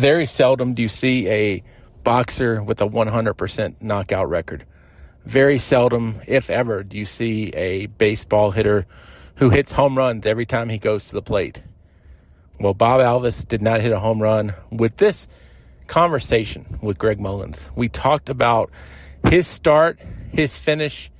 Very seldom do you see a boxer with a 100% knockout record. Very seldom, if ever, do you see a baseball hitter who hits home runs every time he goes to the plate. Well, Bob Alvis did not hit a home run with this conversation with Greg Mullins. We talked about his start, his finish,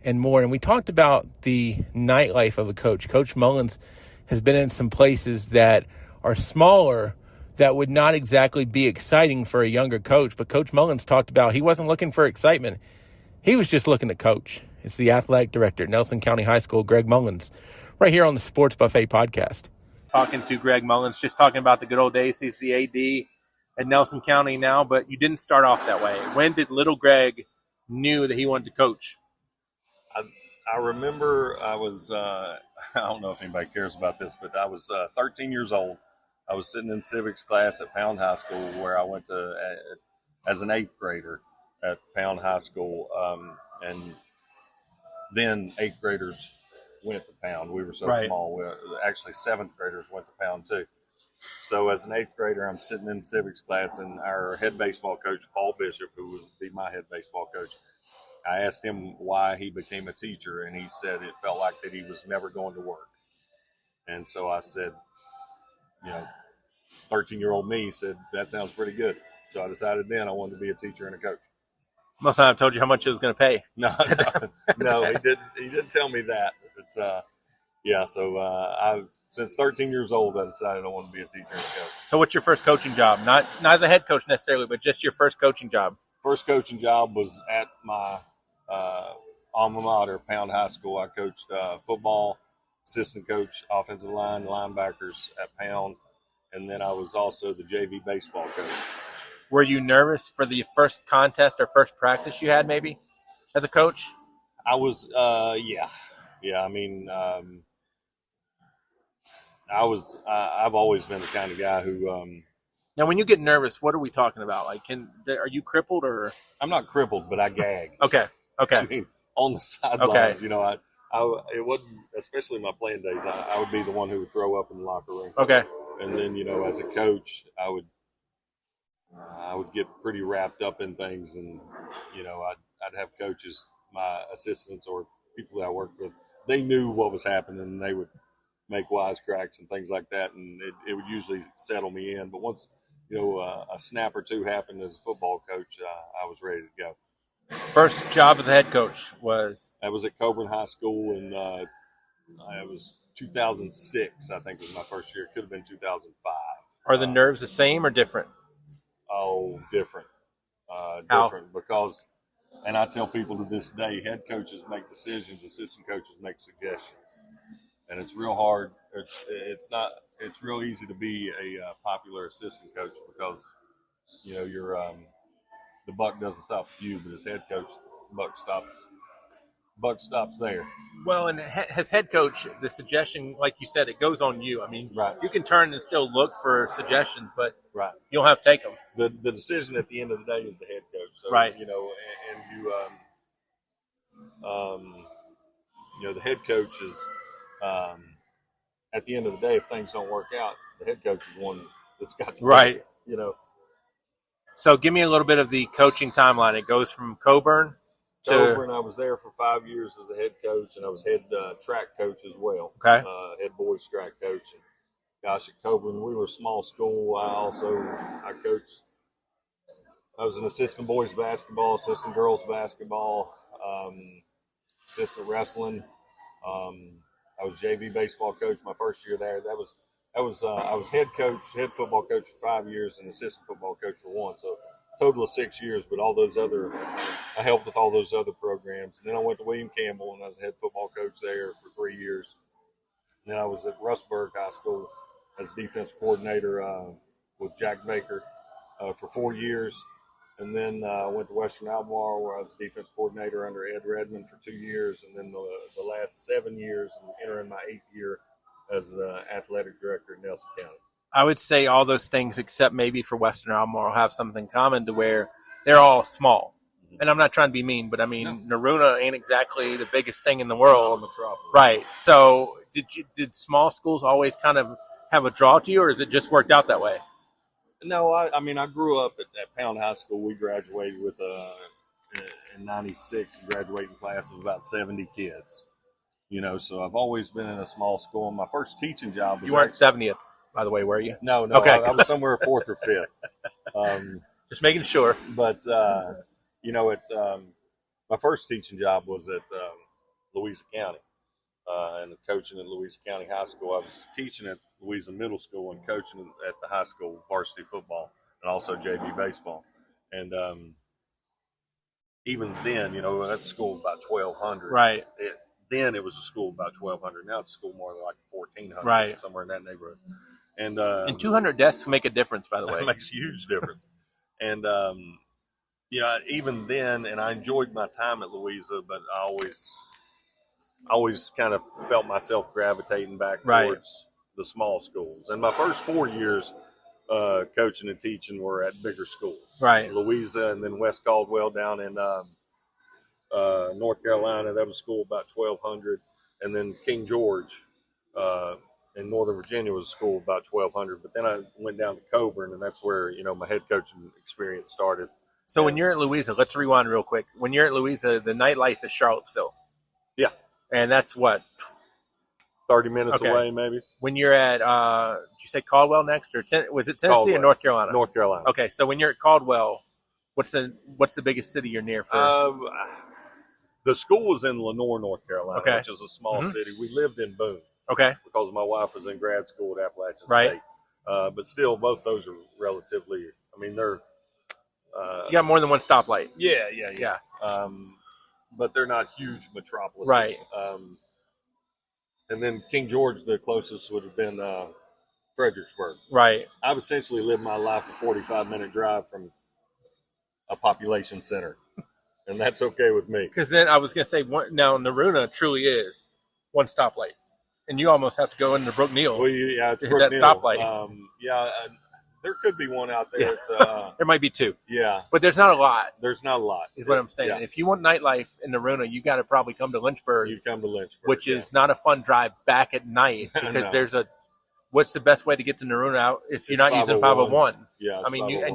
and more. And we talked about the nightlife of a coach. Coach Mullins has been in some places that are smaller that would not exactly be exciting for a younger coach. But Coach Mullins talked about he wasn't looking for excitement. He was just looking to coach. It's the athletic director at Nelson County High School, Greg Mullins, right here on the Sports Buffet podcast. Talking to Greg Mullins, just talking about the good old days. He's the AD at Nelson County now, but you didn't start off that way. When did little Greg knew that he wanted to coach? I remember I was, I don't know if anybody cares about this, but I was 13 years old. I was sitting in civics class at Pound High School where I went to as an 8th grader at Pound High School. And then 8th graders went to Pound. We were so small. Actually, 7th graders went to Pound too. So as an 8th grader, I'm sitting in civics class, and our head baseball coach, Paul Bishop, who would be my head baseball coach, I asked him why he became a teacher, and he said it felt like that he was never going to work. And so I said, 13-year-old me said, that sounds pretty good. So I decided then I wanted to be a teacher and a coach. Must not have told you how much it was going to pay. No, he didn't. He didn't tell me that. But since 13 years old, I decided I wanted to be a teacher and a coach. So what's your first coaching job? Not as a head coach necessarily, but just your first coaching job. First coaching job was at my alma mater, Pound High School. I coached football, assistant coach, offensive line, linebackers at Pound, and then I was also the JV baseball coach. Were you nervous for the first contest or first practice you had maybe as a coach? I was, yeah. I mean, I've always been the kind of guy who. Now, when you get nervous, what are we talking about? Like, are you crippled or? I'm not crippled, but I gag. Okay. I mean, on the sidelines, it wasn't, especially my playing days, I would be the one who would throw up in the locker room. Okay. And then, as a coach, I would get pretty wrapped up in things, and I'd have coaches, my assistants or people that I worked with, they knew what was happening, and they would make wisecracks and things like that, and it would usually settle me in. But once a snap or two happened as a football coach, I was ready to go. First job as a head coach was? I was at Coburn High School, and it was 2006, I think was my first year. It could have been 2005. Are the nerves the same or different? Oh, different. How? Different because, and I tell people to this day, head coaches make decisions, assistant coaches make suggestions. And it's real hard. It's real easy to be a popular assistant coach because, you're the buck doesn't stop with you, but as head coach, buck stops there. Well, and as head coach, the suggestion, like you said, it goes on you. I mean, right. You can turn and still look for suggestions, but right. You don't have to take them. The decision at the end of the day is the head coach. So, right. And the head coach is, at the end of the day, if things don't work out, the head coach is one that's got to right. So give me a little bit of the coaching timeline. It goes from Coburn to Coburn. I was there for 5 years as a head coach, and I was head track coach as well. Okay. Head boys track coach. And gosh, at Coburn, we were a small school. I coached. I was an assistant boys basketball, assistant girls basketball, assistant wrestling. I was JV baseball coach my first year there. I was head football coach for 5 years and assistant football coach for 1. So total of 6 years, but I helped with all those other programs. And then I went to William Campbell and I was head football coach there for 3 years. And then I was at Rustburg High School as defense coordinator with Jack Baker for 4 years. And then I went to Western Albemarle where I was defense coordinator under Ed Redmond for 2 years. And then the last 7 years, entering my 8th year as the athletic director at Nelson County. I would say all those things, except maybe for Western Albemarle, have something common to where they're all small. Mm-hmm. And I'm not trying to be mean, but I mean, no. Naruna ain't exactly the biggest thing in the world. Right. So did small schools always kind of have a draw to you, or has it just worked out that way? No, I mean, I grew up at Pound High School. We graduated with in '96, a graduating class of about 70 kids. So I've always been in a small school. My first teaching job was You weren't 70th, by the way, were you? No, Okay. I was somewhere fourth or fifth. Just making sure. But my first teaching job was at Louisa County, and coaching at Louisa County High School. I was teaching at Louisa Middle School and coaching at the high school varsity football and also JV baseball. And even then, that's a school of about 1,200. Right. Then it was a school of about 1,200. Now it's a school more like 1,400, right, somewhere in that neighborhood. And 200 desks make a difference, by the way. It makes a huge difference. And even then, and I enjoyed my time at Louisa, but I always kind of felt myself gravitating back towards the small schools. And my first 4 years coaching and teaching were at bigger schools. Right. Louisa and then West Caldwell down in North Carolina. That was a school about 1,200. And then King George in Northern Virginia was a school about 1,200. But then I went down to Coburn, and that's where, my head coaching experience started. So when you're at Louisa, let's rewind real quick. When you're at Louisa, the nightlife is Charlottesville. Yeah. And that's what? 30 minutes away, maybe. When you're at, did you say Caldwell next? Or was it Tennessee Caldwell. or North Carolina? North Carolina. Okay, so when you're at Caldwell, what's the biggest city you're near for? The school was in Lenoir, North Carolina, okay, which is a small city. We lived in Boone. Okay. Because my wife was in grad school at Appalachian right. State. But still, both those are relatively, they're... you got more than one stoplight. Yeah. But they're not huge metropolises. Right. And then King George, the closest would have been Fredericksburg. Right. I've essentially lived my life a 45-minute drive from a population center. And that's okay with me. Because then I was going to say, now Naruna truly is one stoplight. And you almost have to go into Brook Neal to hit that stoplight. There could be one out there. Yeah. There might be two. Yeah. But there's not a lot. There's not a lot. Is what I'm saying. Yeah. If you want nightlife in Naruna, you got to probably come to Lynchburg. You come to Lynchburg. Which is not a fun drive back at night because there's what's the best way to get to Naruna out if you're not using 501? Yeah.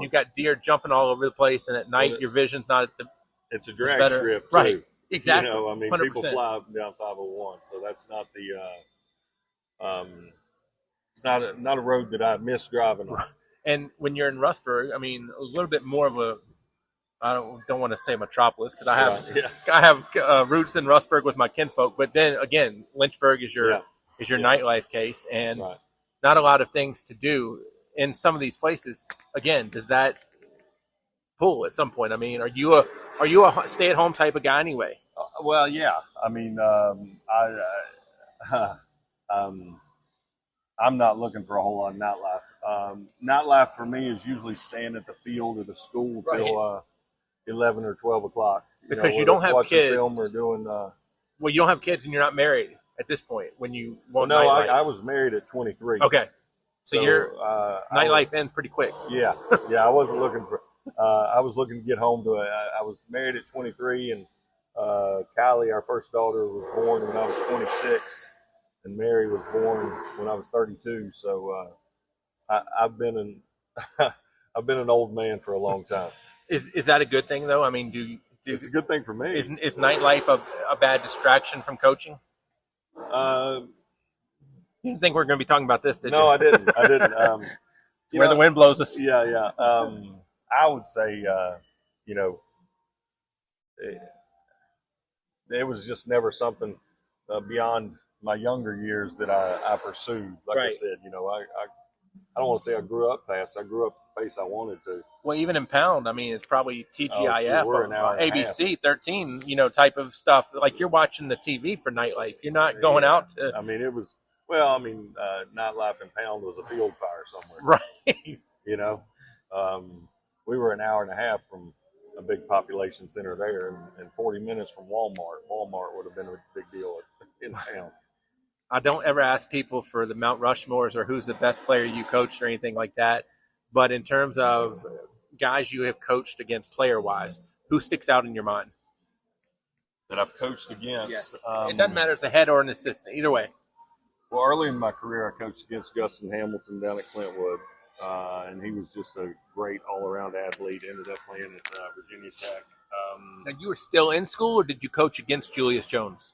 You've got deer jumping all over the place, and at night your vision's not at the. It's a drag strip, too. Right. Exactly. 100%. People fly up and down 501, so that's not the it's not a road that I miss driving on. And when you're in Rustburg, a little bit more of a, I don't want to say metropolis because I have roots in Rustburg with my kinfolk, but then again, Lynchburg is your nightlife case, and not a lot of things to do in some of these places. Again, does that pull at some point? Are you a stay-at-home type of guy anyway? Well, yeah. I'm not looking for a whole lot of nightlife. Nightlife for me is usually staying at the field or the school till 11 or 12 o'clock. Because you don't have kids. Film or doing, well, you don't have kids and you're not married at this point when you want nightlife. I was married at 23. Okay. So your nightlife ends pretty quick. Yeah. Yeah, I wasn't looking for I was looking to get home to I was married at 23, and Kylie, our first daughter, was born when I was 26. And Mary was born when I was 32, so I've been an old man for a long time. Is that a good thing though? It's a good thing for me. Is nightlife a bad distraction from coaching? You didn't think we were going to be talking about this, did you? No, I didn't. Where the wind blows us. Yeah. I would say, it was just never something beyond my younger years that I pursued. Like I said, I don't want to say I grew up fast. I grew up the pace I wanted to. Well, even in Pound, it's probably TGIF or ABC 13, type of stuff. Like you're watching the TV for nightlife. You're not going out to. It was nightlife in Pound was a field fire somewhere. Right. We were an hour and a half from a big population center there, and 40 minutes from Walmart. Walmart would have been a big deal in Pound. I don't ever ask people for the Mount Rushmores or who's the best player you coached or anything like that. But in terms of guys you have coached against player-wise, who sticks out in your mind? That I've coached against? Yes. It doesn't matter if it's a head or an assistant, either way. Well, early in my career, I coached against Justin Hamilton down at Clintwood. and he was just a great all-around athlete. Ended up playing at Virginia Tech. Now, you were still in school, or did you coach against Julius Jones?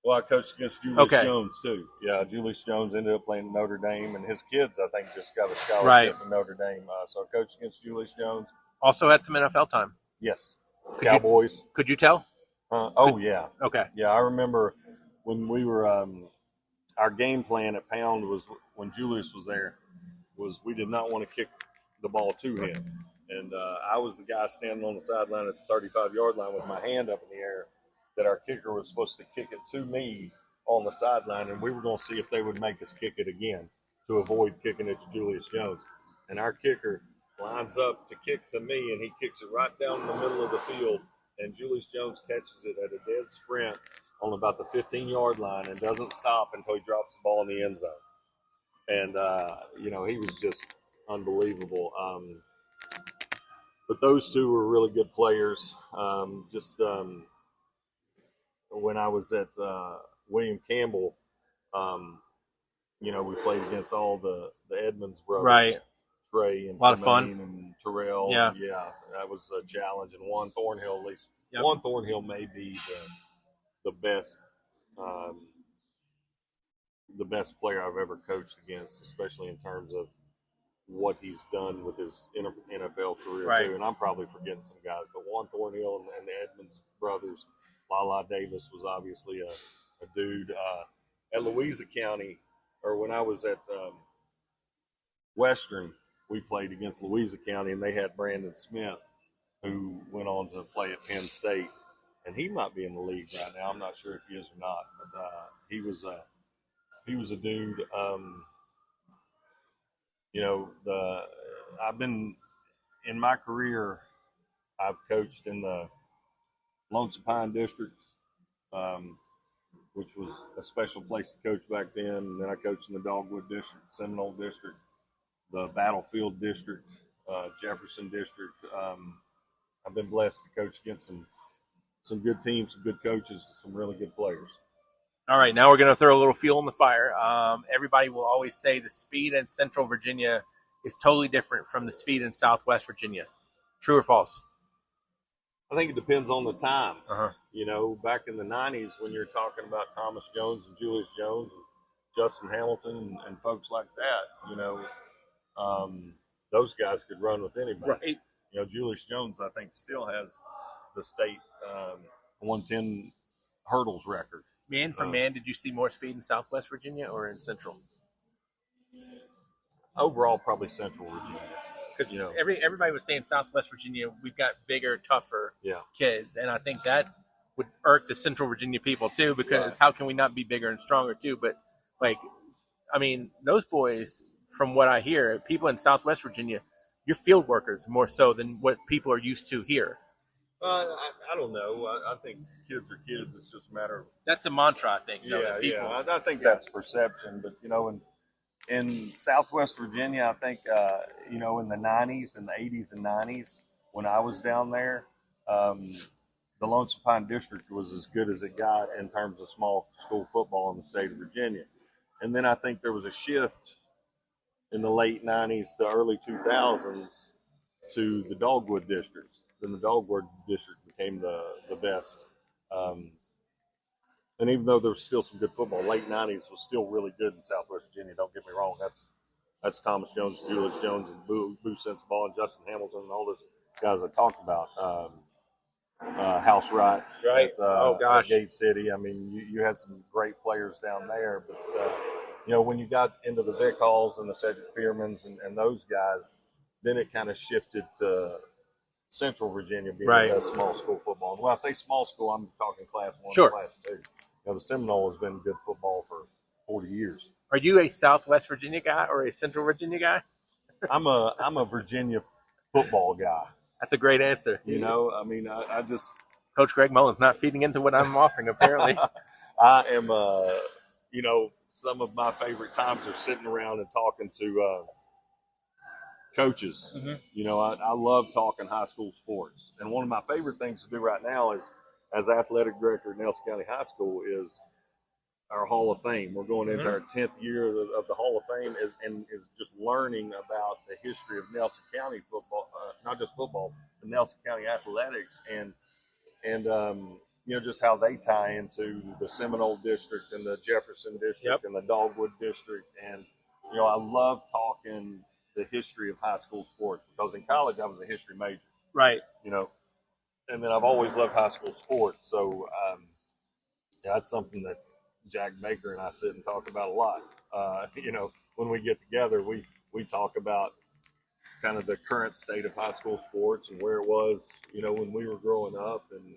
Well, I coached against Julius Jones too. Yeah, Julius Jones ended up playing at Notre Dame, and his kids, I think, just got a scholarship to Notre Dame. So I coached against Julius Jones. Also had some NFL time. Yes, Cowboys. Could you tell? Yeah. Okay. Yeah, I remember when we were our game plan at Pound was when Julius was there was we did not want to kick the ball to him, and I was the guy standing on the sideline at the 35-yard line with my hand up in the air. That our kicker was supposed to kick it to me on the sideline, and we were going to see if they would make us kick it again to avoid kicking it to Julius Jones. And our kicker lines up to kick to me, and he kicks it right down the middle of the field, and Julius Jones catches it at a dead sprint on about the 15-yard line and doesn't stop until he drops the ball in the end zone. And, he was just unbelievable. But those two were really good players. When I was at William Campbell, we played against all the Edmonds brothers. Right. Trey and a lot of fun. And Terrell. Yeah. Yeah, that was a challenge. And Juan Thornhill, at least. Yep. Juan Thornhill may be the best player I've ever coached against, especially in terms of what he's done with his NFL career, too. And I'm probably forgetting some guys, but Juan Thornhill and the Edmonds brothers, Lala Davis was obviously a dude. At Louisa County, or when I was at Western, we played against Louisa County, and they had Brandon Smith, who went on to play at Penn State. And he might be in the league right now. I'm not sure if he is or not, but he was a dude. I've been in my career. I've coached in the Lonesome Pine District, which was a special place to coach back then. And then I coached in the Dogwood District, Seminole District, the Battlefield District, Jefferson District. I've been blessed to coach against some good teams, some good coaches, some really good players. All right, now we're going to throw a little fuel in the fire. Everybody will always say the speed in Central Virginia is totally different from the speed in Southwest Virginia. True or false? I think it depends on the time. Uh-huh. Back in the 90s when you're talking about Thomas Jones and Julius Jones and Justin Hamilton and folks like that, those guys could run with anybody. Right. Julius Jones, I think, still has the state 110 hurdles record. Man for man, did you see more speed in Southwest Virginia or in Central? Overall, probably Central Virginia. Because everybody was saying Southwest Virginia, we've got bigger, tougher kids. And I think that would irk the Central Virginia people, too, because how can we not be bigger and stronger, too? But, those boys, from what I hear, people in Southwest Virginia, you're field workers more so than what people are used to here. I don't know. I think kids are kids. It's just a matter of... That's the mantra, I think. I think that's perception. But, in Southwest Virginia, I think, in the 90s and the 80s and 90s, when I was down there, the Lonesome Pine District was as good as it got in terms of small school football in the state of Virginia. And then I think there was a shift in the late 90s to early 2000s to the Dogwood District. Then the Dogwood District became the best. And even though there was still some good football, late 90s was still really good in Southwest Virginia. Don't get me wrong. That's Thomas Jones, Julius Jones, and Boo Sensabaugh, and Justin Hamilton, and all those guys I talked about. House Wright at Gate City. I mean, you had some great players down there. But, when you got into the Vic Halls and the Cedric Pearmans and those guys, then it kind of shifted to Central Virginia being the best small school football. And when I say small school, I'm talking Class 1 and Class 2. The Seminole has been good football for 40 years. Are you a Southwest Virginia guy or a Central Virginia guy? I'm a Virginia football guy. That's a great answer. I just... Coach Greg Mullins not feeding into what I'm offering, apparently. I am, some of my favorite times are sitting around and talking to coaches. Mm-hmm. I love talking high school sports. And one of my favorite things to do right now is, as athletic director at Nelson County High School, is our Hall of Fame. We're going into our 10th year of the Hall of Fame, and is just learning about the history of Nelson County football, not just football, but Nelson County athletics, and just how they tie into the Seminole district and the Jefferson district and the Dogwood district. And I love talking the history of high school sports, because in college I was a history major, right? And then I've always loved high school sports. So that's something that Jack Baker and I sit and talk about a lot. When we get together, we talk about kind of the current state of high school sports and where it was, when we were growing up. And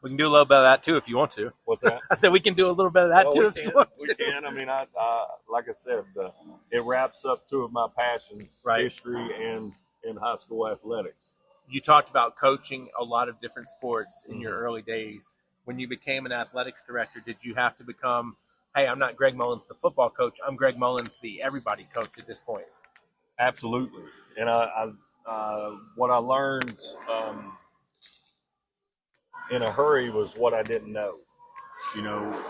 we can do a little bit of that too if you want to. What's that? I said we can do a little bit of that too if you want to. We can. I mean, I like I said, it wraps up two of my passions: history and high school athletics. You talked about coaching a lot of different sports in your early days. When you became an athletics director, did you have to become, hey, I'm not Greg Mullins, the football coach, I'm Greg Mullins, the everybody coach at this point? Absolutely. And what I learned in a hurry was what I didn't know.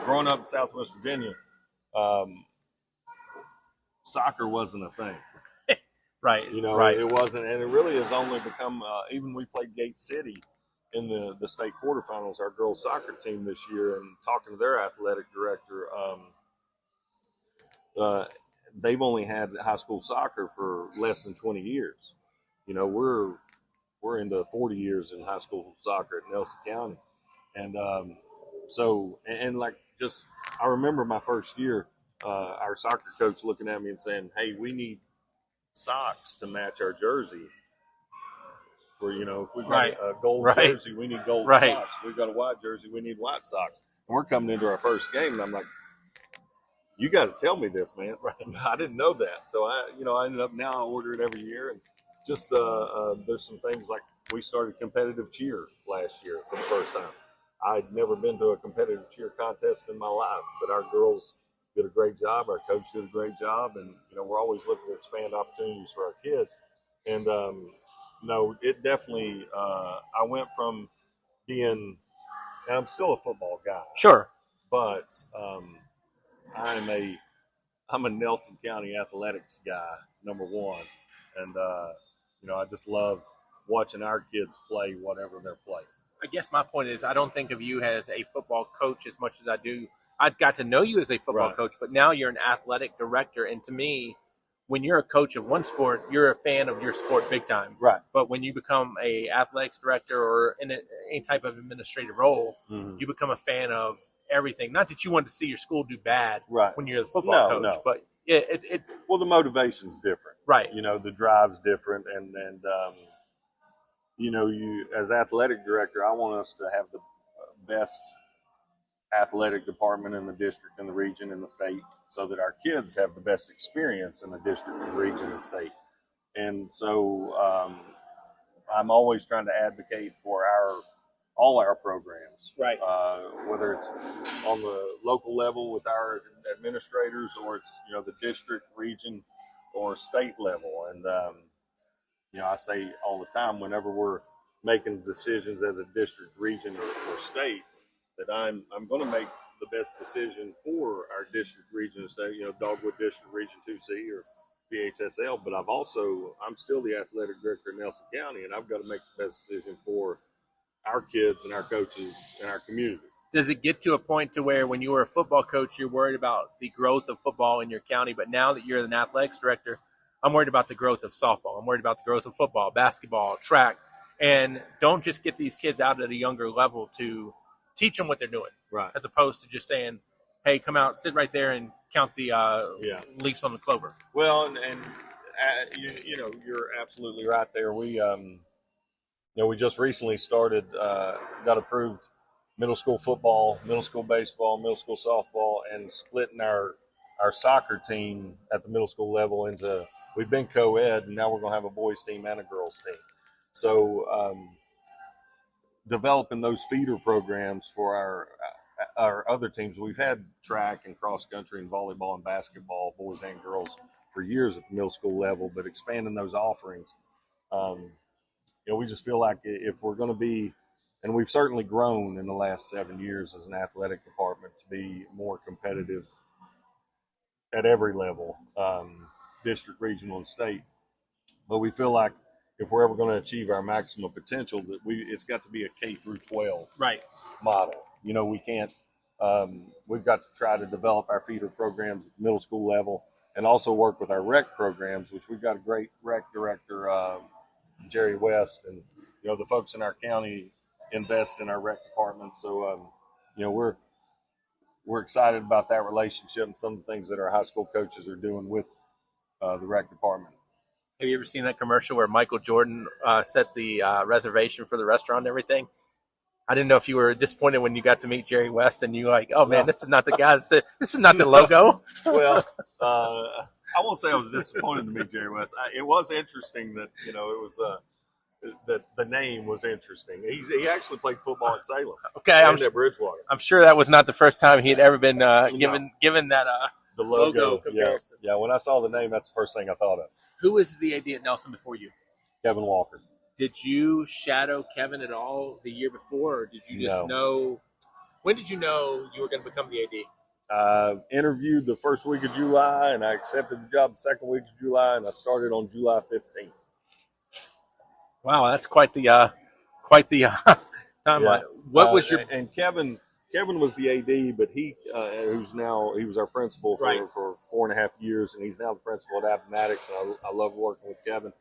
Growing up in Southwest Virginia, soccer wasn't a thing. Right. It wasn't, and it really has only become, even we played Gate City in the state quarterfinals, our girls soccer team this year, and talking to their athletic director, they've only had high school soccer for less than 20 years. We're into 40 years in high school soccer at Nelson County. And I remember my first year, our soccer coach looking at me and saying, hey, we need socks to match our jersey. If we've got a gold jersey, we need gold socks. If we've got a white jersey, we need white socks. And we're coming into our first game, and I'm like, you got to tell me this, man. I didn't know that. So I ended up, now I order it every year. And just there's some things like we started competitive cheer last year for the first time. I'd never been to a competitive cheer contest in my life, but our girls did a great job. Our coach did a great job. And, we're always looking to expand opportunities for our kids. And, it definitely, I went from being, and I'm still a football guy. Sure. But I'm a Nelson County athletics guy, number one. And, I just love watching our kids play whatever they're playing. I guess my point is I don't think of you as a football coach as much as I do. I got to know you as a football coach, but now you're an athletic director. And to me, when you're a coach of one sport, you're a fan of your sport big time. Right. But when you become a athletics director or in any type of administrative role, you become a fan of everything. Not that you want to see your school do bad when you're the football coach, but well, the motivation's different. Right. The drive's different. And you as athletic director, I want us to have the best athletic department in the district, in the region, in the state, so that our kids have the best experience in the district, and region, and state. And so I'm always trying to advocate for all our programs, whether it's on the local level with our administrators, or it's the district, region, or state level. And I say all the time, whenever we're making decisions as a district, region, or state, that I'm going to make the best decision for our district, region, and state. Dogwood District, Region 2C, or PHSL. But I'm still the athletic director in Nelson County, and I've got to make the best decision for our kids and our coaches and our community. Does it get to a point to where when you were a football coach, you're worried about the growth of football in your county, but now that you're an athletics director, I'm worried about the growth of softball. I'm worried about the growth of football, basketball, track, and don't just get these kids out at a younger level to teach them what they're doing, as opposed to just saying, hey, come out, sit right there and count the leaves on the clover. Well, and you're absolutely right there. We we just recently started, got approved middle school football, middle school baseball, middle school softball, and splitting our soccer team at the middle school level into, we've been co-ed, and now we're going to have a boys team and a girls team. So developing those feeder programs for our other teams. We've had track and cross country and volleyball and basketball, boys and girls, for years at the middle school level, but expanding those offerings. We just feel like if we're going to be and we've certainly grown in the last 7 years as an athletic department to be more competitive at every level, district, regional, and state. But we feel like if we're ever going to achieve our maximum potential, that it's got to be a K through 12 model. You know, we can't. We've got to try to develop our feeder programs at the middle school level, and also work with our rec programs, which we've got a great rec director, Jerry West, and the folks in our county invest in our rec department. So we're excited about that relationship and some of the things that our high school coaches are doing with the rec department. Have you ever seen that commercial where Michael Jordan sets the reservation for the restaurant and everything? I didn't know if you were disappointed when you got to meet Jerry West and you were like, oh man, this is not the guy. This is not the logo. Well, I won't say I was disappointed to meet Jerry West. It was interesting that it was that the name was interesting. He actually played football at Salem. Okay, and at Bridgewater. I'm sure that was not the first time he had ever been given that the logo comparison. Yeah. When I saw the name, that's the first thing I thought of. Who was the AD at Nelson before you? Kevin Walker. Did you shadow Kevin at all the year before, or did you just know? When did you know you were going to become the AD? I interviewed the first week of July, and I accepted the job the second week of July, and I started on July 15th. Wow, that's quite the timeline. Yeah. What was your and Kevin was the AD, but he was our principal for 4.5 years, and he's now the principal at Appomattox. And I love working with Kevin.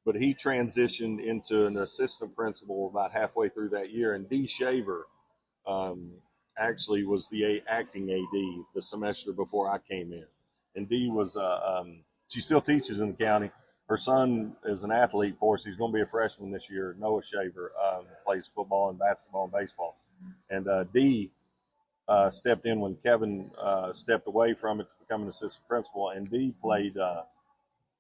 But he transitioned into an assistant principal about halfway through that year, and Dee Shaver actually was the acting AD the semester before I came in. And Dee was she still teaches in the county. Her son is an athlete for us. He's going to be a freshman this year. Noah Shaver plays football and basketball and baseball. And Dee stepped in when Kevin stepped away from it to become an assistant principal. And Dee played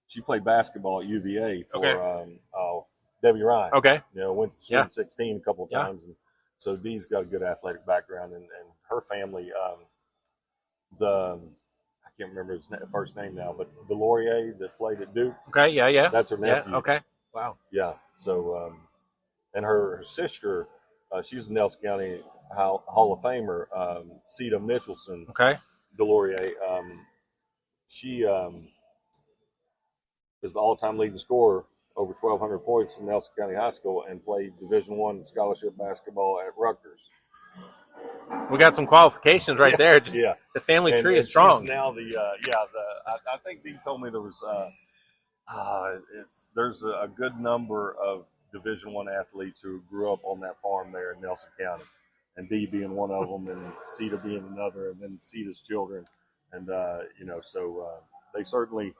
she played basketball at UVA for Debbie Ryan. Okay. Went to Sweet 16 a couple of times. And so Dee's got a good athletic background. And her family, I can't remember his first name now, but Delorier that played at Duke. Okay, yeah. That's her nephew. Yeah, okay. Wow. Yeah. So, and her sister, she's a Nelson County Hall of Famer, Ceta Mitchelson. Okay. Delorier. She is the all-time leading scorer, over 1,200 points in Nelson County High School, and played Division I scholarship basketball at Rutgers. We got some qualifications right there. The family tree is strong. She's now I think Dee told me there was there's a good number of Division I athletes who grew up on that farm there in Nelson County, and Dee being one of them, and Ceta being another, and then Ceta's children, and so they certainly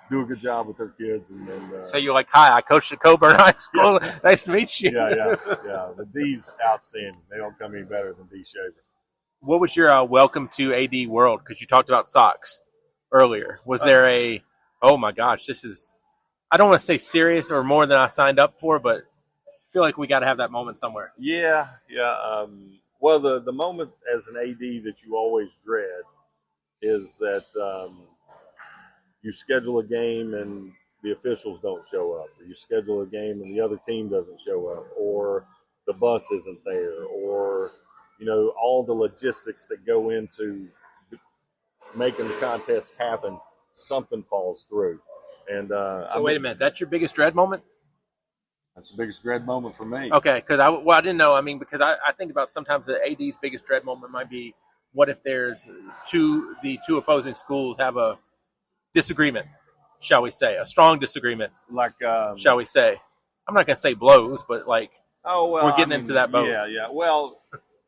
do a good job with their kids. And so you're like, hi, I coached at Coburn High School. Yeah. Nice to meet you. Yeah. The D's outstanding. They don't come any better than Dee Shaver. What was your welcome to AD world? Because you talked about socks earlier. Was there oh my gosh, this is, I don't want to say serious or more than I signed up for, but I feel like we got to have that moment somewhere. Yeah. Well, the moment as an AD that you always dread is that you schedule a game and the officials don't show up, or you schedule a game and the other team doesn't show up, or the bus isn't there, or all the logistics that go into making the contest happen. Something falls through. And wait a minute, that's your biggest dread moment? That's the biggest dread moment for me. Okay, because I didn't know. I mean, because I think about sometimes the AD's biggest dread moment might be, what if there's the two opposing schools have a disagreement, shall we say, a strong disagreement, like shall we say? I'm not going to say blows, but like, we're getting into that boat. Yeah. Well,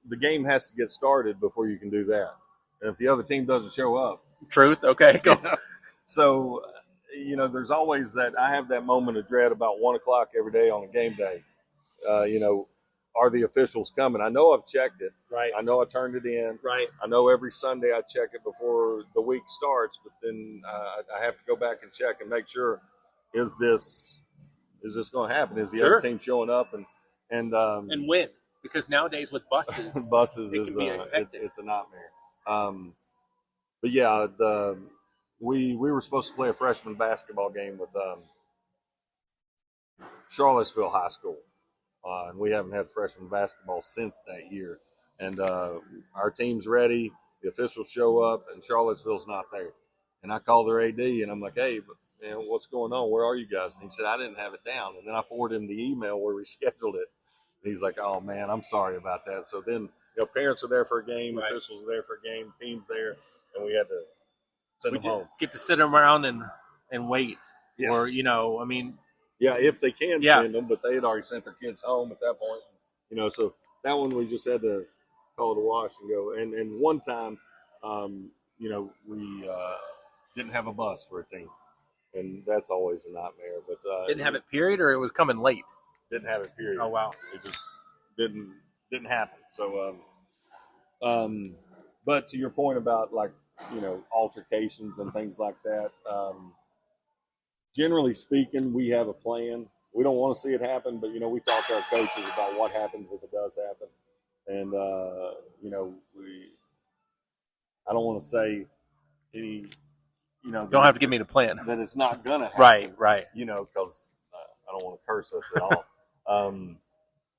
the game has to get started before you can do that, and if the other team doesn't show up, truth. Okay, go. So, there's always that. I have that moment of dread about 1:00 every day on a game day. Are the officials coming? I know I've checked it. Right. I know I turned it in. Right. I know every Sunday I check it before the week starts, but then I have to go back and check and make sure, is this going to happen? Is the other team showing up? And when? Because nowadays with buses, it's a nightmare. But yeah, we were supposed to play a freshman basketball game with Charlottesville High School. and we haven't had freshman basketball since that year. And our team's ready. The officials show up, and Charlottesville's not there. And I call their AD, and I'm like, hey, man, what's going on? Where are you guys? And he said, I didn't have it down. And then I forwarded him the email where we scheduled it. And he's like, oh, man, I'm sorry about that. So then, parents are there for a game, right. Officials are there for a game, team's there, and we had to send them home. Get to sit around and wait. Yeah. Or, I mean. Yeah, if they can send them, but they had already sent their kids home at that point. So that one we just had to call it a wash and go. And one time, we didn't have a bus for a team. And that's always a nightmare. But didn't have it, period, or it was coming late? Didn't have it, period. Oh, wow. It just didn't happen. So, but to your point about, like, altercations and things like that, generally speaking, we have a plan. We don't want to see it happen, but, we talk to our coaches about what happens if it does happen. And, I don't want to say any, don't have to give me the plan. That it's not going to happen. Right. Because I don't want to curse us at all.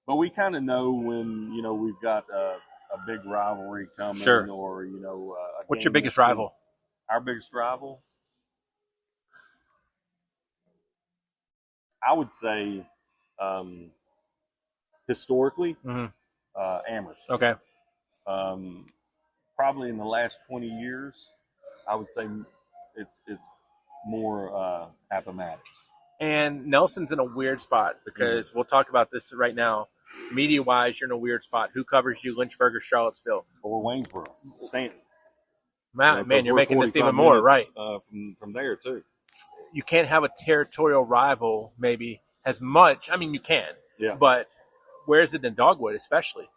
But we kind of know when, we've got a big rivalry coming. Sure. Or, what's your biggest rival? Our biggest rival? I would say historically, Amherst. Okay. Probably in the last 20 years, I would say it's more Appomattox. And Nelson's in a weird spot because we'll talk about this right now. Media-wise, you're in a weird spot. Who covers you, Lynchburg or Charlottesville? Or Waynesboro, Stanton. Man, you're making this even more, right? From there, too. You can't have a territorial rival maybe as much. I mean, you can. Yeah. But where is it in Dogwood, especially?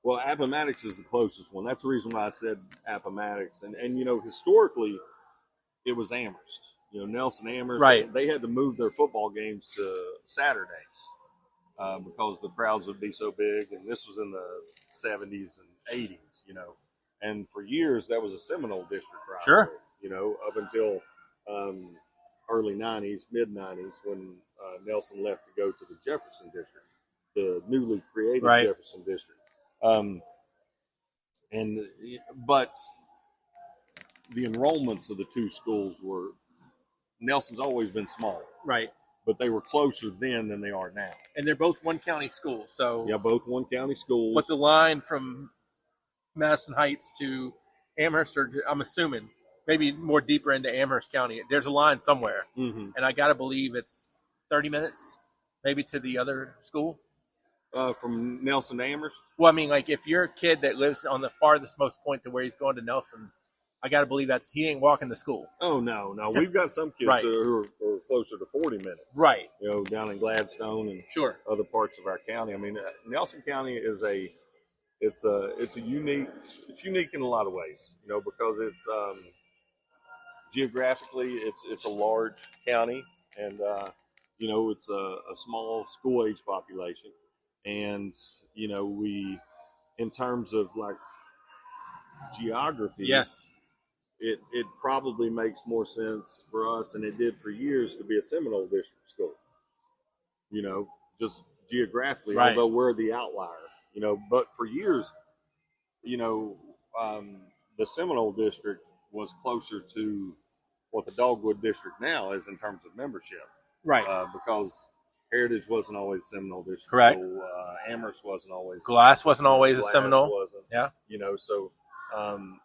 Well, Appomattox is the closest one. That's the reason why I said Appomattox. And historically, it was Amherst. Nelson Amherst. Right. They had to move their football games to Saturdays because the crowds would be so big. And this was in the 70s and 80s, And for years, that was a Seminole district rivalry. Sure. Up until early 90s, mid-90s, when Nelson left to go to the Jefferson district, the newly created Jefferson district. But the enrollments of the two schools were, Nelson's always been small. Right. But they were closer then than they are now. And they're both one county schools, so. Yeah, both one county schools. But the line from Madison Heights to Amherst, or I'm assuming, maybe more deeper into Amherst County, there's a line somewhere. Mm-hmm. And I got to believe it's 30 minutes, maybe to the other school. From Nelson to Amherst? Well, I mean, like, if you're a kid that lives on the farthest most point to where he's going to Nelson, I got to believe he ain't walking to school. Oh, no. We've got some kids who are closer to 40 minutes. Right. Down in Gladstone and other parts of our county. I mean, Nelson County is it's unique in a lot of ways, because it's geographically it's a large county, and it's a small school age population. And, we, in terms of, like, geography, yes, it probably makes more sense for us, and it did for years, to be a Seminole district school, just geographically, although we're the outlier, but for years, the Seminole district was closer to what the Dogwood district now is in terms of membership. Right. Because Heritage wasn't always Seminole district. Correct. So, Amherst wasn't always. Glass wasn't always a Seminole. Wasn't. Yeah. So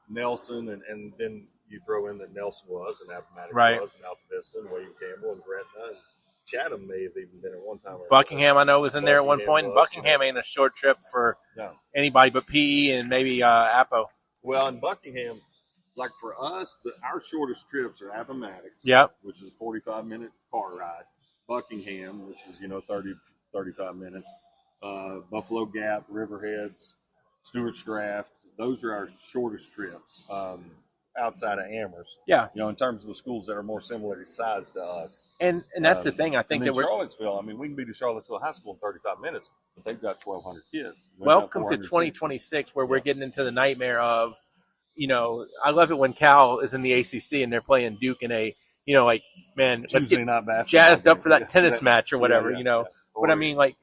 Nelson, and then you throw in that Nelson was, and Appomattox was, and Alta Vista, and William Campbell, and Gretna, and Chatham may have even been at one time. Buckingham, I know, was in there at one point, and Buckingham ain't a short trip for anybody but PE and maybe Appo. Well, in Buckingham, like for us, our shortest trips are Appomattox, which is a 45-minute car ride. Buckingham, which is 30, 35 minutes. Buffalo Gap, Riverheads, Stewart's Draft. Those are our shortest trips outside of Amherst. Yeah. In terms of the schools that are more similarly sized to us. And that's the thing. I think that Charlottesville. I mean, we can be to Charlottesville High School in 35 minutes, but they've got 1,200 kids. Welcome to 2026, where we're getting into the nightmare of, I love it when Cal is in the ACC and they're playing Duke in a, man, let's get not basketball jazzed up for that tennis match or whatever, But I mean, like,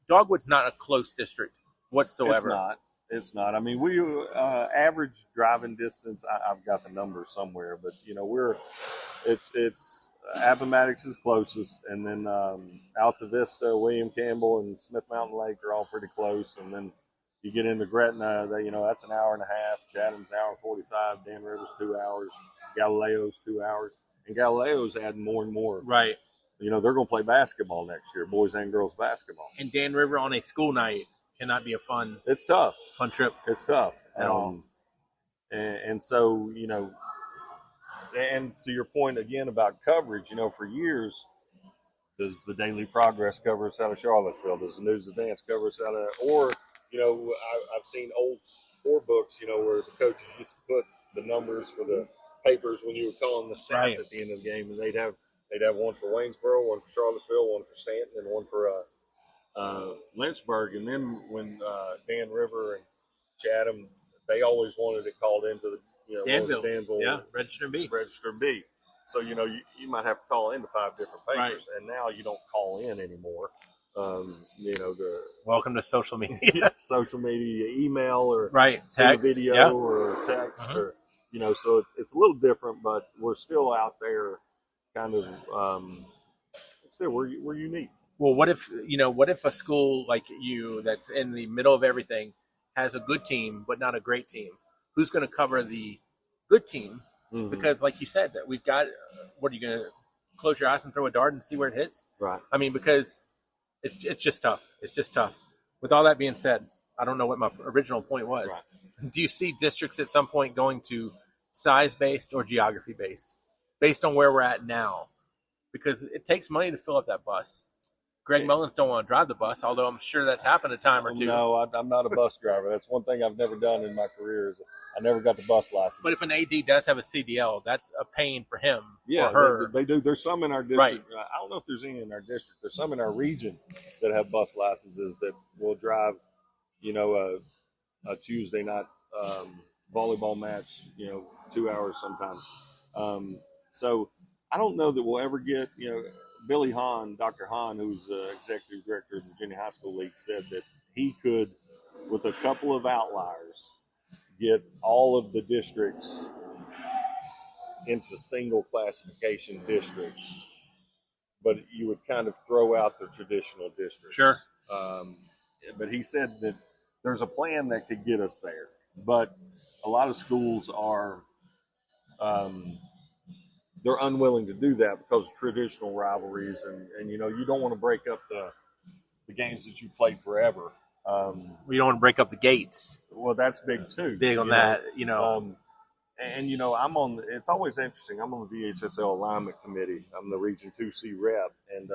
Dogwood's not a close district whatsoever. It's not. I mean, we average driving distance. I've got the number somewhere, but it's Appomattox is closest, and then Alta Vista, William Campbell, and Smith Mountain Lake are all pretty close, and then you get into Gretna, that's an hour and a half. Chatham's an hour and 45. Dan River's 2 hours. Galileo's 2 hours, and Galileo's adding more and more. Right. They're going to play basketball next year, boys and girls basketball. And Dan River on a school night cannot be a fun. It's tough. Fun trip. It's tough at all. And so and to your point again about coverage, for years, does the Daily Progress cover us out of Charlottesville? Does the News Advance cover us out of, or I've seen old scorebooks, where the coaches used to put the numbers for the papers when you were calling the stats at the end of the game, and they'd have one for Waynesboro, one for Charlottesville, one for Stanton, and one for Lynchburg. And then when Dan River and Chatham, they always wanted it called into the Danville, Register B. So you might have to call into 5 different papers, and now you don't call in anymore. Welcome to social media. Social media, email, or text, video, or text, or so it's a little different, but we're still out there, kind of. We're unique. Well, what if a school like you that's in the middle of everything has a good team but not a great team? Who's going to cover the good team? Mm-hmm. Because, like you said, that we've got. What are you going to close your eyes and throw a dart and see where it hits? Right. I mean, because it's just tough. It's just tough. With all that being said, I don't know what my original point was. Right. Do you see districts at some point going to size-based or geography-based, based on where we're at now? Because it takes money to fill up that bus. Greg Mullins don't want to drive the bus, although I'm sure that's happened a time or two. No, I'm not a bus driver. That's one thing I've never done in my career is I never got the bus license. But if an AD does have a CDL, that's a pain for him or her. They do. There's some in our district. Right. I don't know if there's any in our district. There's some in our region that have bus licenses that will drive, a Tuesday night volleyball match, 2 hours sometimes. So I don't know that we'll ever get, Billy Hahn, Dr. Hahn, who's executive director of the Virginia High School League, said that he could, with a couple of outliers, get all of the districts into single classification districts. But you would kind of throw out the traditional districts. Sure. But he said that there's a plan that could get us there. But a lot of schools are they're unwilling to do that because of traditional rivalries, and you don't want to break up the games that you played forever. We don't want to break up the gates. Well, that's big too. Big on that, And I'm on. It's always interesting. I'm on the VHSL alignment committee. I'm the Region 2C rep, and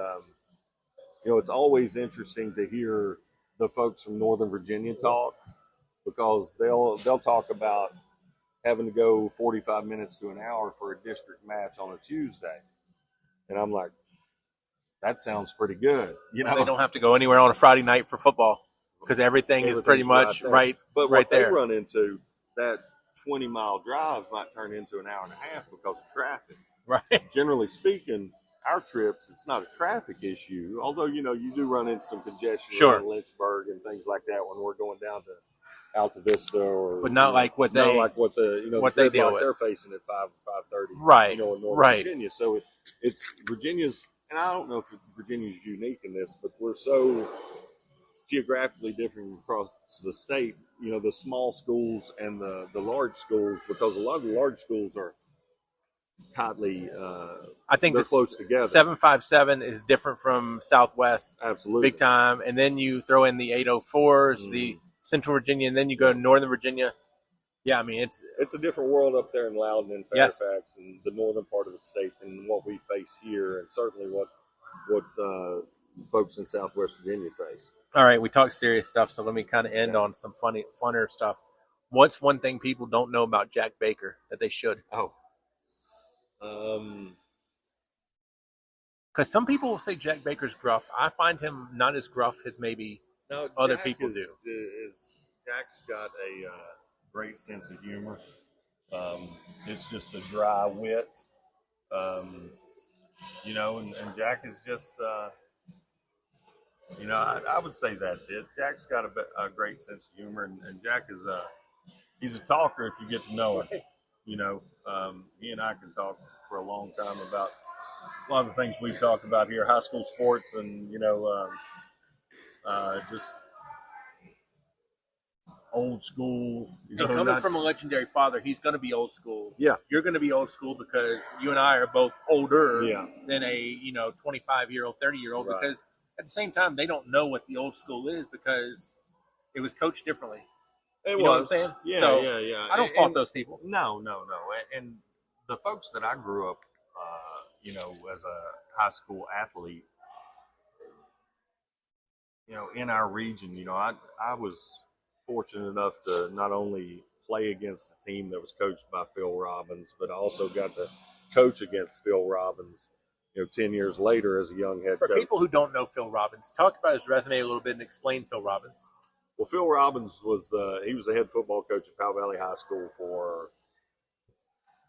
it's always interesting to hear the folks from Northern Virginia talk, because they'll talk about having to go 45 minutes to an hour for a district match on a Tuesday. And I'm like, that sounds pretty good. They don't have to go anywhere on a Friday night for football because everything's pretty much right But right what there. they run into, that 20-mile drive might turn into an hour and a half because of traffic. Right. Generally speaking, our trips, it's not a traffic issue, although, you do run into some congestion in Lynchburg and things like that when we're going down to Alta Vista, but not like what they deal with. They're facing at 5 or 5:30, right? In Northern Virginia. So it's Virginia's, and I don't know if Virginia's unique in this, but we're so geographically different across the state. The small schools and the large schools, because a lot of the large schools are tightly. I think they're close together. 757 is different from Southwest, absolutely, big time, and then you throw in the 804s, the Central Virginia, and then you go to Northern Virginia. Yeah, I mean, it's a different world up there in Loudoun and Fairfax and the northern part of the state than what we face here, and certainly what folks in Southwest Virginia face. All right, we talked serious stuff, so let me kind of end on some funner stuff. What's one thing people don't know about Jack Baker that they should? Because some people will say Jack Baker's gruff. I find him not as gruff as maybe other people do. Jack's got a great sense of humor. It's just a dry wit, and Jack is just I would say that's it. Jack's got a great sense of humor, and Jack is he's a talker if you get to know him. He and I can talk for a long time about a lot of the things we've talked about here, high school sports, and just old school. Coming from a legendary father, he's going to be old school. Yeah, you're going to be old school because you and I are both older yeah. than a 25-year-old, 30-year-old. Right. Because at the same time, they don't know what the old school is because it was coached differently. It know what I'm saying? Yeah, so yeah. I don't fault those people. No. And the folks that I grew up, as a high school athlete, in our region, I was fortunate enough to not only play against a team that was coached by Phil Robbins, but I also got to coach against Phil Robbins, 10 years later as a young head coach. For people who don't know Phil Robbins, talk about his resume a little bit and explain Phil Robbins. Well, Phil Robbins was the head football coach at Powell Valley High School for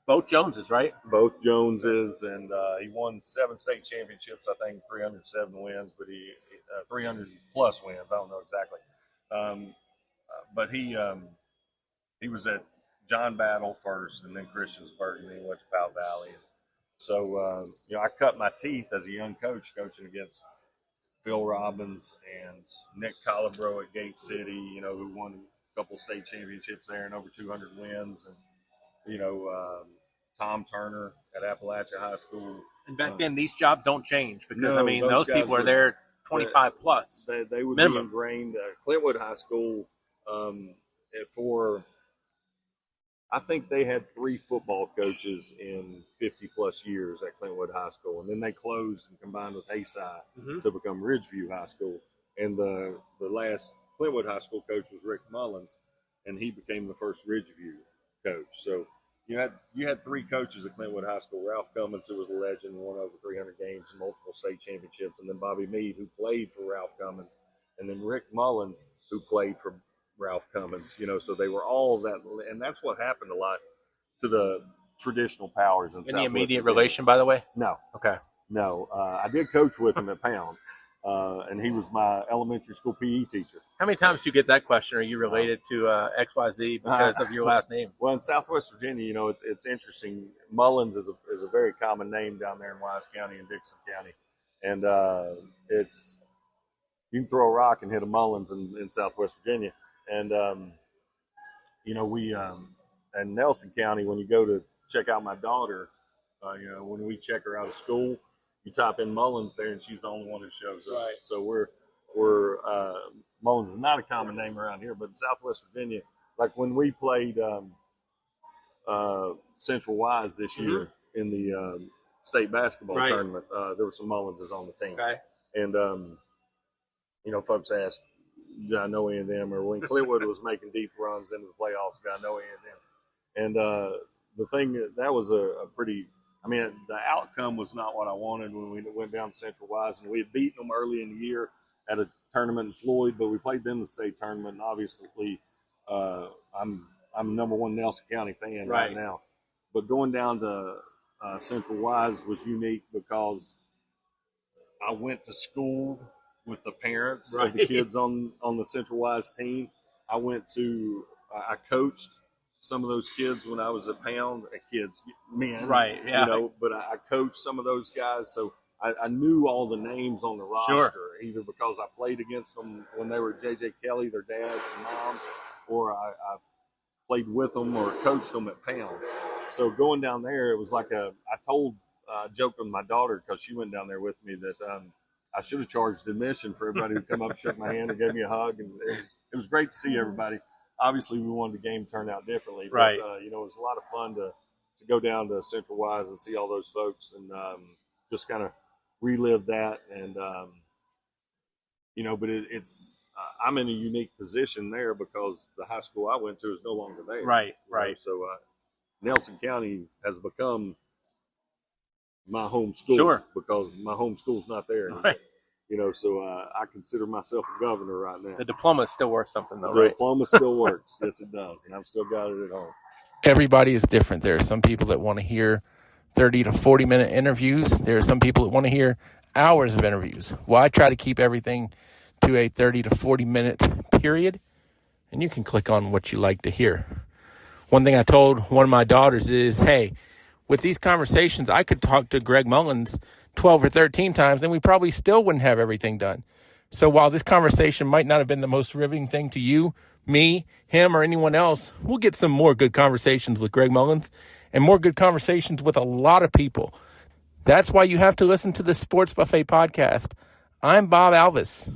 both Joneses, right? Both Joneses, and he won 7 state championships. I think 307 wins, but 300 plus wins. I don't know exactly. But he was at John Battle first, and then Christiansburg, and then he went to Powell Valley. And so I cut my teeth as a young coach coaching against Phil Robbins and Nick Colabro at Gate City, who won a couple state championships there and over 200 wins, and Tom Turner at Appalachia High School. And back then, these jobs don't change because those people are there 25 plus. They would minimum. Be ingrained. Clintwood High School I think they had 3 football coaches in 50 plus years at Clintwood High School, and then they closed and combined with Hayside to become Ridgeview High School. And the last Clintwood High School coach was Greg Mullins, and he became the first Ridgeview coach. So you had 3 coaches at Clintwood High School: Ralph Cummins, who was a legend, won over 300 games and multiple state championships, and then Bobby Meade, who played for Ralph Cummins, and then Rick Mullins, who played for Ralph Cummins. So they were all that, and that's what happened a lot to the traditional powers in Southwest Any immediate Virginia. relation, by the way? No. Okay. No. I did coach with him at Pound, and he was my elementary school PE teacher. How many times do you get that question? Are you related to XYZ because of your last name? Well, in Southwest Virginia, it's interesting. Mullins is a very common name down there in Wise County and Dixon County, and you can throw a rock and hit a Mullins in Southwest Virginia. And, we in Nelson County, when you go to check out my daughter, when we check her out of school, you type in Mullins there, and she's the only one who shows up. Right. So we're Mullins is not a common name around here, but in Southwest Virginia, like when we played Central Wise this year in the state basketball tournament, there were some Mullinses on the team. Okay. And, folks asked, did I know any of them? Or when Clintwood was making deep runs into the playoffs, did I know any of them? And the thing that was a pretty, the outcome was not what I wanted when we went down to Central Wise, and we had beaten them early in the year at a tournament in Floyd, but we played them in the state tournament. And obviously, I'm a number one Nelson County fan right now. But going down to Central Wise was unique because I went to school with the parents of the kids on the Central Wise team. I coached some of those kids when I was at Pound, men. Right, yeah. But I coached some of those guys, so I knew all the names on the roster, either because I played against them when they were J.J. Kelly, their dads and moms, or I played with them or coached them at Pound. So going down there, it was like I joked with my daughter because she went down there with me that I should have charged admission for everybody who come up, shook my hand, and gave me a hug. And it was great to see everybody. Obviously, we wanted the game to turn out differently. But, right. It was a lot of fun to go down to Central Wise and see all those folks and just kind of relive that. And, but it's I'm in a unique position there because the high school I went to is no longer there. Right. So Nelson County has become my home school because my home school's not there anymore. Right. So I consider myself a governor right now. The diploma is still worth something, though, the right? diploma still works. Yes, it does. And I've still got it at home. Everybody is different. There are some people that want to hear 30 to 40-minute interviews. There are some people that want to hear hours of interviews. Well, I try to keep everything to a 30 to 40 minute period, and you can click on what you like to hear. One thing I told one of my daughters is, hey, with these conversations, I could talk to Greg Mullins 12 or 13 times, and we probably still wouldn't have everything done. So while this conversation might not have been the most riveting thing to you, me, him, or anyone else, we'll get some more good conversations with Greg Mullins and more good conversations with a lot of people. That's why you have to listen to the Sports Buffet podcast. I'm Bob Alvis.